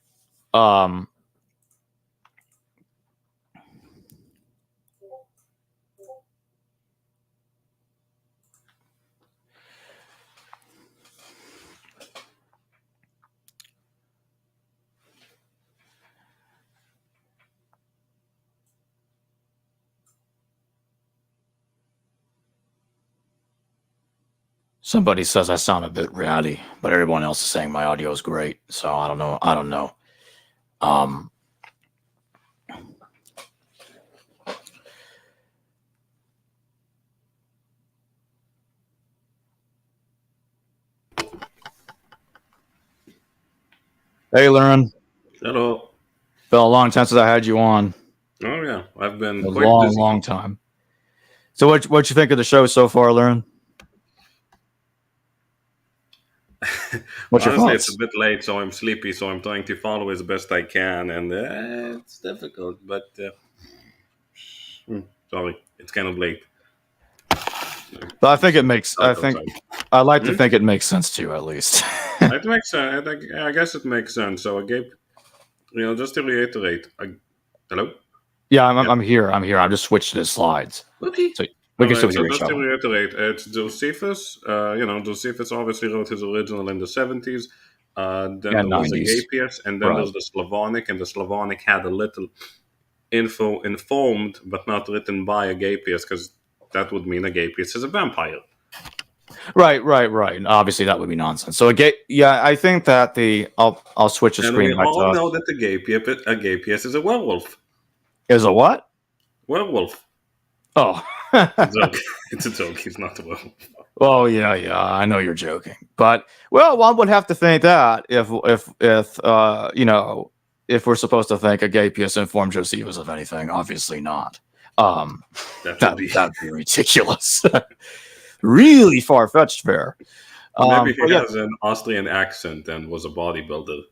Somebody says I sound a bit ratty, but everyone else is saying my audio is great. So I don't know. Hey, Lauren. Hello. Been a long time since I had you on. Oh yeah, I've been A quite long, busy. long time. So what you think of the show so far, Lauren? What's your Honestly, thoughts? it's a bit late, so I'm sleepy. So I'm trying to follow as best I can, and it's difficult. But sorry, it's kind of late. But I think it makes. I like to Hmm? think it makes sense to you, at least. It makes sense. I guess it makes sense. So I gave, just to reiterate. Hello. Yeah, I'm here. I just switched to the slides, Okay. so we can still So hear each just to other. reiterate, it's Josephus. Josephus obviously wrote his original in the 70s. Then Yeah, there was 90s. Agapius, and then Right. there's the Slavonic, and the Slavonic had a little info informed, but not written by Agapius, because that would mean Agapius is a vampire. Right. And obviously, that would be nonsense. So I think that I'll switch the And screen we back all to know that Agapius is a werewolf. is a what? Werewolf. Oh. Joke. It's a joke. He's not a werewolf. Oh yeah, I know you're joking, but one would have to think that if if we're supposed to think Agapius informed Josephus of anything, obviously not. That'd be ridiculous. Really far fetched there. Maybe he has an Austrian accent and was a bodybuilder.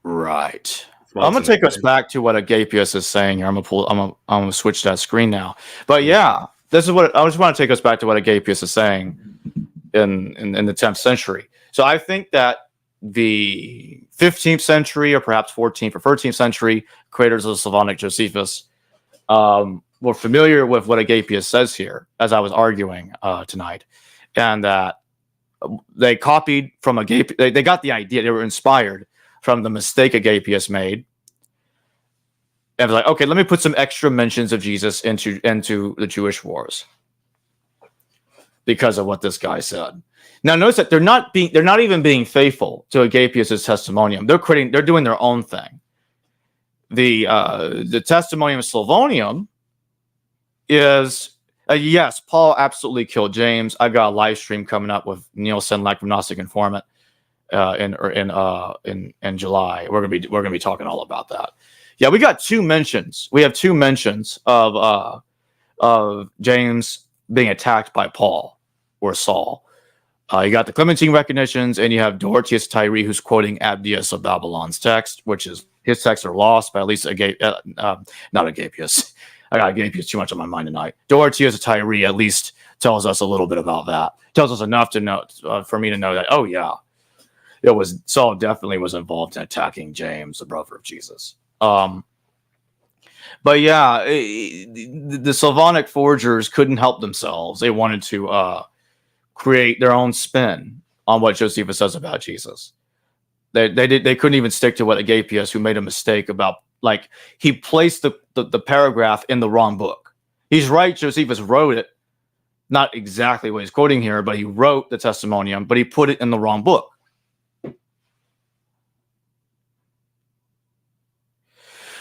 Right. I'm gonna take us back to what Agapius is saying here. I'm gonna switch that screen now. But yeah, this is what I just want to take us back to what Agapius is saying in the 10th century. So I think that the 15th century, or perhaps 14th or 13th century creators of Slavonic Josephus were familiar with what Agapius says here, as I was arguing tonight, and that they copied from Agapius. They got the idea. They were inspired from the mistake Agapius made. And like, okay, let me put some extra mentions of Jesus into the Jewish wars because of what this guy said. Now, notice that they're not even being faithful to Agapius's testimonium. They're doing their own thing. The testimonium of Slavonium is yes, Paul absolutely killed James. I've got a live stream coming up with Neil Senlak from Gnostic Informant in July. We're gonna be talking all about that. Yeah, we got two mentions. We have two mentions of James being attacked by Paul or Saul. You got the Clementine recognitions, and you have Dortius Tyree, who's quoting Abdias of Babylon's text, which is his texts are lost, but at least not Agapius. I got Agapius too much on my mind tonight. Dortius Tyree at least tells us a little bit about that. Tells us enough to know for me to know that. Oh yeah, Saul definitely was involved in attacking James, the brother of Jesus. But yeah, the Slavonic forgers couldn't help themselves. They wanted to create their own spin on what Josephus says about Jesus. They couldn't even stick to what Agapius, who made a mistake about, like, he placed the paragraph in the wrong book. He's right, Josephus wrote it, not exactly what he's quoting here, but he wrote the testimonium, but he put it in the wrong book.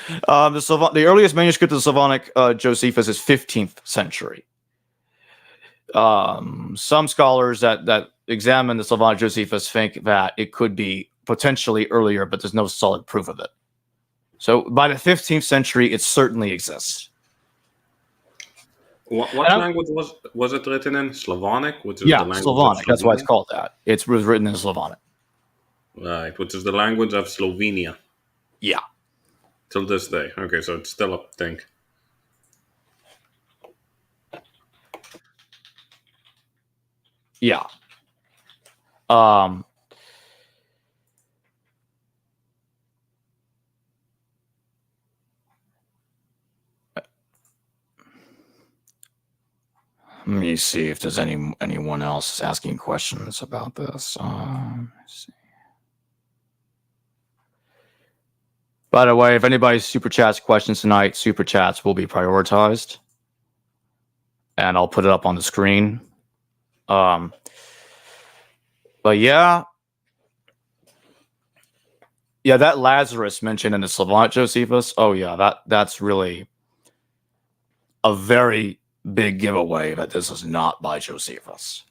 The earliest manuscript of the Slavonic Josephus is 15th century. Some scholars that examine the Slavonic Josephus think that it could be potentially earlier, but there's no solid proof of it. So by the 15th century, it certainly exists. What language was it written in? Slavonic, which is the language Slavonic. That's why it's called that. It was written in Slavonic. Right, which is the language of Slovenia. Yeah. till this day. Okay, so it's still a thing. Yeah. Let me see if there's anyone else asking questions about this. Let's see. By the way, if anybody super chats questions tonight, super chats will be prioritized, and I'll put it up on the screen. But yeah, that Lazarus mentioned in the Slavonic Josephus. Oh yeah, that's really a very big giveaway that this is not by Josephus.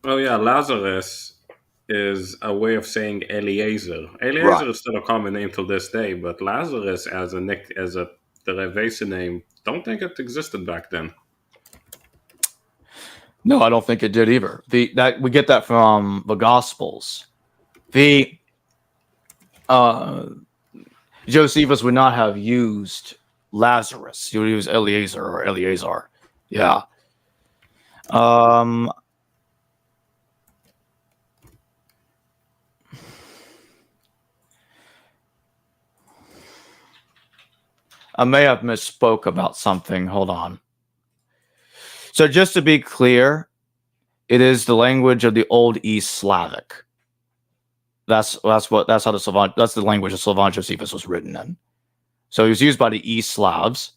Oh yeah, Lazarus is a way of saying Eliezer. Eliezer is still a common name till this day, but Lazarus as a derivation name, don't think it existed back then. No, I don't think it did either. That we get that from the Gospels. Josephus would not have used Lazarus. He would use Eliezer or Eleazar. Yeah. I may have misspoke about something. Hold on. So just to be clear, it is the language of the Old East Slavic. That's how that's the language of Slavonic Josephus was written in. So it was used by the East Slavs.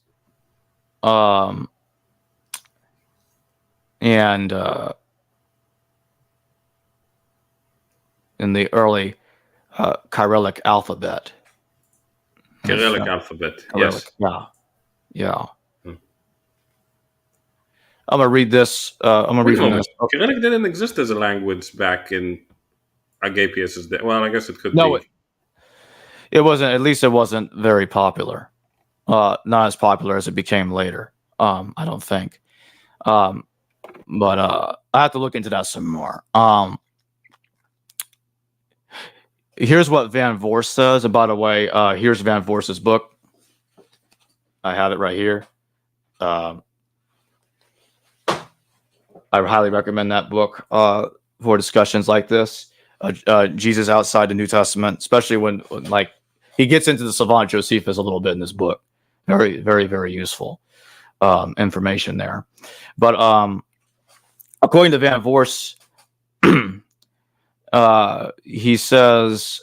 And in the early Cyrillic alphabet. Cyrillic alphabet, yes. Yeah. I'm gonna read this. I'm gonna read from this. Okay. Cyrillic didn't exist as a language back in Agapius's day. Well, I guess it could be. It wasn't. At least it wasn't very popular. Not as popular as it became later. I don't think. But I have to look into that some more. Here's what Van Voorst says. And by the way, here's Van Voorst's book. I have it right here. I highly recommend that book for discussions like this. Jesus outside the New Testament, especially when like he gets into the Slavonic Josephus a little bit in this book. Very, very, very useful information there. But according to Van Voorst, he says,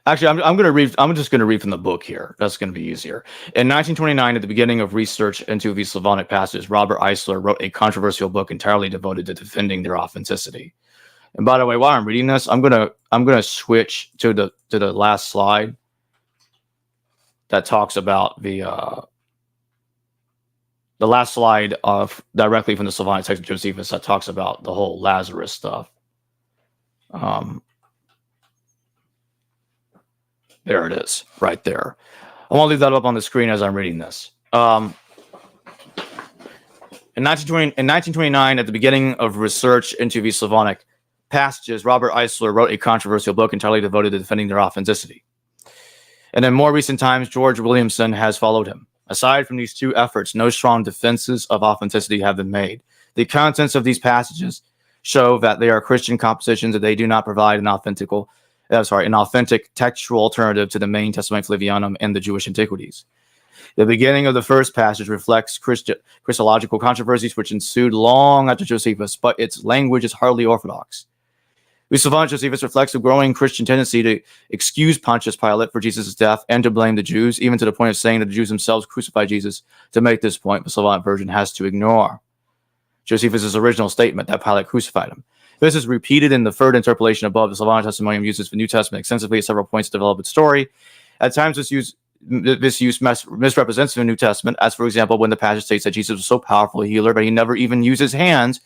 actually, I'm just going to read from the book here. That's going to be easier. In 1929, at the beginning of research into these Slavonic passages, Robert Eisler wrote a controversial book entirely devoted to defending their authenticity. And by the way, while I'm reading this, I'm gonna switch to the last slide that talks about the last slide of directly from the Slavonic text of Josephus that talks about the whole Lazarus stuff. There it is, right there. I want to leave that up on the screen as I'm reading this. In 1929, at the beginning of research into the Slavonic passages, Robert Eisler wrote a controversial book entirely devoted to defending their authenticity. And in more recent times, George Williamson has followed him. Aside from these two efforts, no strong defenses of authenticity have been made. The contents of these passages show that they are Christian compositions, that they do not provide an authentic textual alternative to the main Testamento Flavianum and the Jewish antiquities. The beginning of the first passage reflects Christological controversies which ensued long after Josephus, but its language is hardly orthodox. The Slavonic Josephus reflects a growing Christian tendency to excuse Pontius Pilate for Jesus' death and to blame the Jews, even to the point of saying that the Jews themselves crucified Jesus. To make this point, the Slavonic version has to ignore Josephus' original statement that Pilate crucified him. This is repeated in the third interpolation above. The Slavonic Testimonium uses the New Testament extensively at several points to develop its story. At times, this use misrepresents the New Testament, as for example, when the passage states that Jesus was so powerful a healer, but he never even used his hands,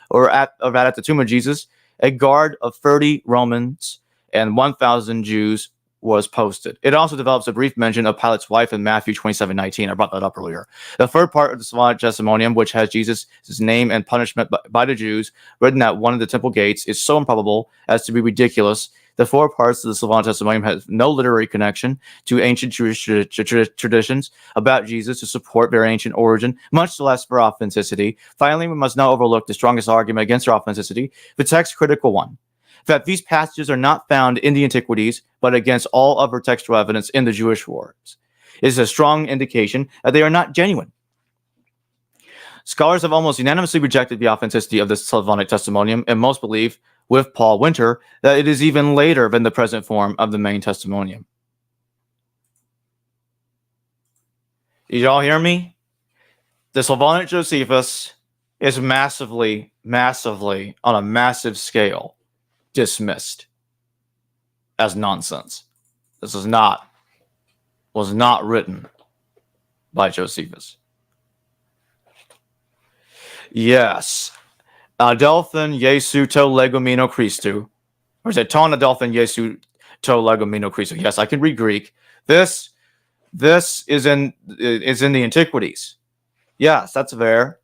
or at the tomb of Jesus, a guard of 30 Romans and 1,000 Jews was posted. It also develops a brief mention of Pilate's wife in Matthew 27:19. I brought that up earlier. The third part of the Slavonic Testimonium, which has Jesus' name and punishment by the Jews written at one of the temple gates, is so improbable as to be ridiculous. The four parts of the Slavonic Testimonium have no literary connection to ancient Jewish traditions about Jesus to support their ancient origin, much less for authenticity. Finally, we must not overlook the strongest argument against their authenticity, the text-critical one, that these passages are not found in the Antiquities, but against all other textual evidence in the Jewish works. It is a strong indication that they are not genuine. Scholars have almost unanimously rejected the authenticity of the Slavonic Testimonium, and most believe, with Paul Winter, that it is even later than the present form of the main Testimonium. Did y'all hear me? The Slavonic Josephus is massively, on a massive scale, dismissed as nonsense. This was not written by Josephus. Yes. Adelphin Jesu to legomeno Christu. Or is it ton Adelphin Jesu to legomeno Christu? Yes, I can read Greek. This is in the Antiquities. Yes, that's fair.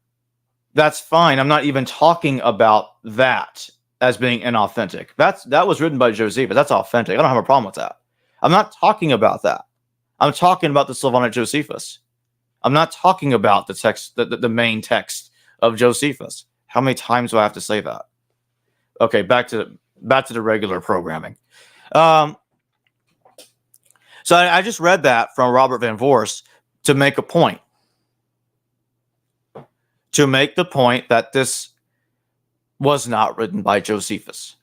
That's fine. I'm not even talking about that as being inauthentic. That was written by Josephus. That's authentic. I don't have a problem with that. I'm not talking about that. I'm talking about the Slavonic Josephus. I'm not talking about the text, the main text of Josephus. How many times do I have to say that? Okay, back to the regular programming. So I just read that from Robert Van Voorst to make a point. To make the point that this was not written by Josephus.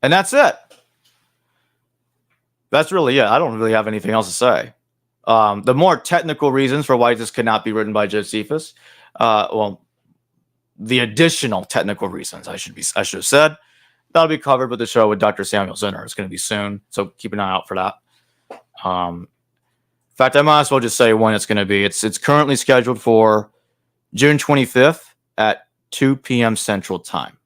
And that's it. That's really it. I don't really have anything else to say. The more technical reasons for why this could not be written by Josephus, the additional technical reasons, I should have said, that'll be covered with the show with Dr. Samuel Zinner. It's going to be soon, so keep an eye out for that. In fact, I might as well just say when it's going to be. It's currently scheduled for June 25th at 2 p.m. Central Time.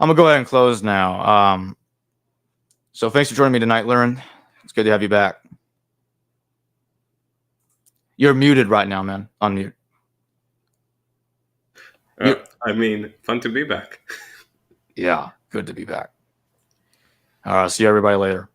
I'm going to go ahead and close now. So thanks for joining me tonight, Lauren. It's good to have you back. You're muted right now, man. Unmute. Fun to be back. Yeah, good to be back. All right, see everybody later.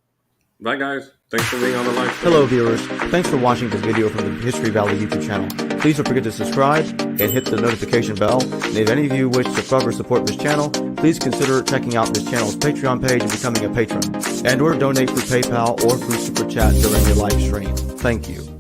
Bye, guys. Thanks for being on the live stream. Hello, viewers. Thanks for watching this video from the History Valley YouTube channel. Please don't forget to subscribe and hit the notification bell. And if any of you wish to further support this channel, please consider checking out this channel's Patreon page and becoming a patron, and/or donate through PayPal or through Super Chat during your live stream. Thank you.